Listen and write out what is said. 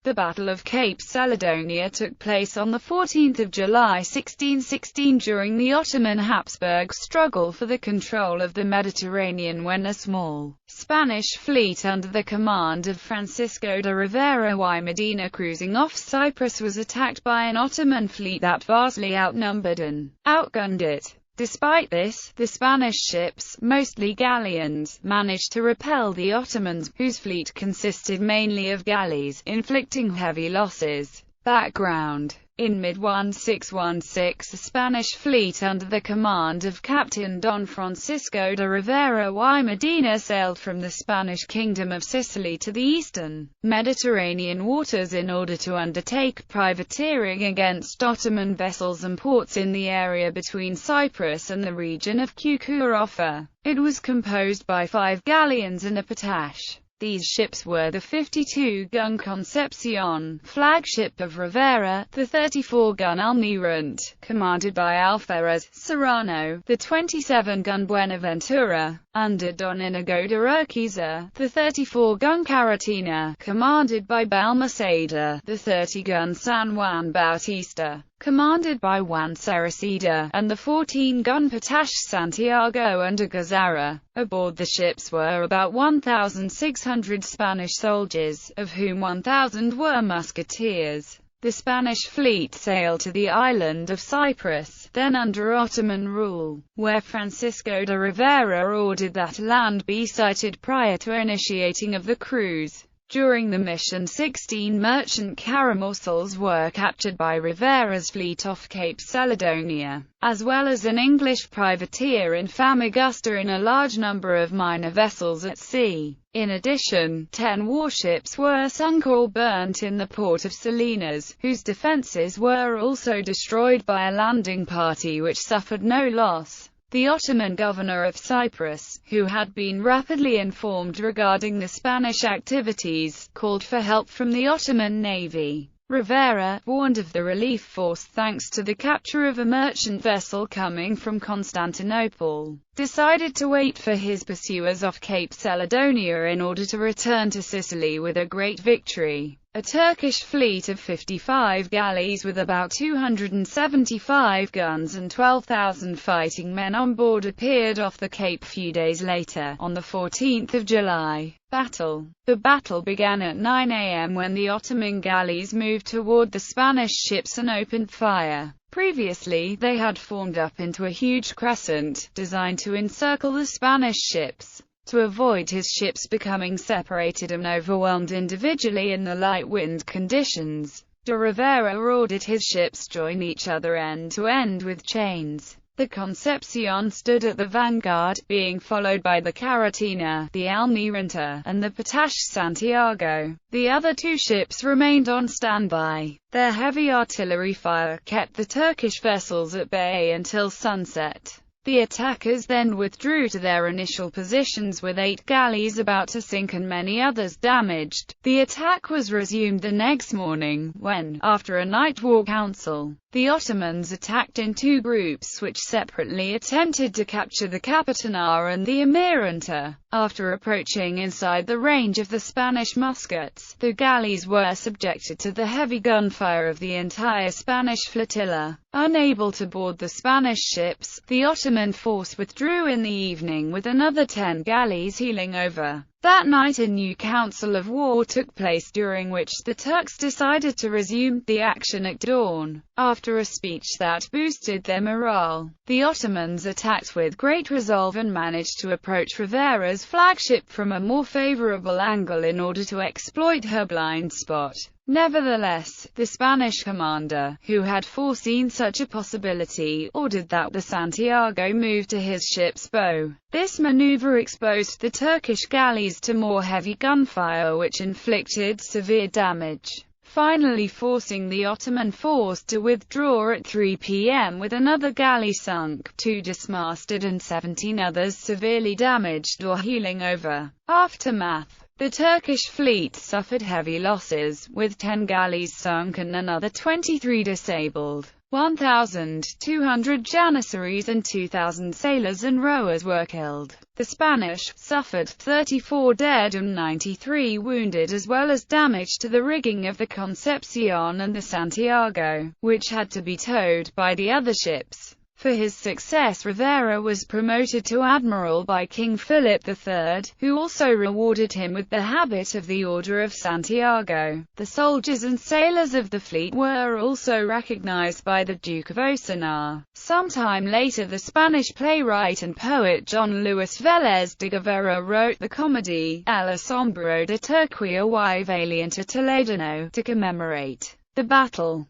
The Battle of Cape Celidonia took place on 14 July 1616 during the Ottoman-Habsburg struggle for the control of the Mediterranean, when a small Spanish fleet under the command of Francisco de Rivera y Medina, cruising off Cyprus, was attacked by an Ottoman fleet that vastly outnumbered and outgunned it. Despite this, the Spanish ships, mostly galleons, managed to repel the Ottomans, whose fleet consisted mainly of galleys, inflicting heavy losses. Background: in mid-1616, a Spanish fleet under the command of Captain Don Francisco de Rivera y Medina sailed from the Spanish Kingdom of Sicily to the eastern Mediterranean waters in order to undertake privateering against Ottoman vessels and ports in the area between Cyprus and the region of Cucuroffa. It was composed by 5 galleons and a patache. These ships were the 52-gun Concepcion, flagship of Rivera, the 34-gun Almirante, commanded by Alferez Serrano, the 27-gun Buenaventura, under Don Inigo de Urquiza, the 34-gun Caratina, commanded by Balmaceda, the 30-gun San Juan Bautista, commanded by Juan Ceraceda, and the 14-gun Patache Santiago under Gazara. Aboard the ships were about 1,600 Spanish soldiers, of whom 1,000 were musketeers. The Spanish fleet sailed to the island of Cyprus, then under Ottoman rule, where Francisco de Rivera ordered that land be sighted prior to initiating of the cruise. During the mission, 16 merchant caramursels were captured by Rivera's fleet off Cape Celidonia, as well as an English privateer in Famagusta and a large number of minor vessels at sea. In addition, 10 warships were sunk or burnt in the port of Salinas, whose defences were also destroyed by a landing party which suffered no loss. The Ottoman governor of Cyprus, who had been rapidly informed regarding the Spanish activities, called for help from the Ottoman navy. Rivera, warned of the relief force thanks to the capture of a merchant vessel coming from Constantinople, decided to wait for his pursuers off Cape Celidonia in order to return to Sicily with a great victory. A Turkish fleet of 55 galleys with about 275 guns and 12,000 fighting men on board appeared off the Cape few days later, on 14 July. Battle. The battle began at 9 a.m. when the Ottoman galleys moved toward the Spanish ships and opened fire. Previously, they had formed up into a huge crescent, designed to encircle the Spanish ships. To avoid his ships becoming separated and overwhelmed individually in the light wind conditions, de Rivera ordered his ships join each other end to end with chains. The Concepcion stood at the vanguard, being followed by the Caratina, the Almirante, and the Patache Santiago. The other 2 ships remained on standby. Their heavy artillery fire kept the Turkish vessels at bay until sunset. The attackers then withdrew to their initial positions with 8 galleys about to sink and many others damaged. The attack was resumed the next morning, when, after a night war council, the Ottomans attacked in 2 groups which separately attempted to capture the Capitana and the Almirante. After approaching inside the range of the Spanish muskets, the galleys were subjected to the heavy gunfire of the entire Spanish flotilla. Unable to board the Spanish ships, the Ottoman force withdrew in the evening with another 10 galleys heeling over. That night a new council of war took place, during which the Turks decided to resume the action at dawn. After a speech that boosted their morale, the Ottomans attacked with great resolve and managed to approach Rivera's flagship from a more favorable angle in order to exploit her blind spot. Nevertheless, the Spanish commander, who had foreseen such a possibility, ordered that the Santiago move to his ship's bow. This maneuver exposed the Turkish galleys to more heavy gunfire, which inflicted severe damage, finally forcing the Ottoman force to withdraw at 3 p.m. with another galley sunk, 2 dismasted and 17 others severely damaged or heeling over. Aftermath. The Turkish fleet suffered heavy losses, with 10 galleys sunk and another 23 disabled. 1,200 janissaries and 2,000 sailors and rowers were killed. The Spanish suffered 34 dead and 93 wounded, as well as damage to the rigging of the Concepcion and the Santiago, which had to be towed by the other ships. For his success, Rivera was promoted to admiral by King Philip III, who also rewarded him with the habit of the Order of Santiago. The soldiers and sailors of the fleet were also recognized by the Duke of Osuna. Sometime later, the Spanish playwright and poet John Luis Vélez de Guevara wrote the comedy El Asombro de Turquía y Valiente Toledano to commemorate the battle.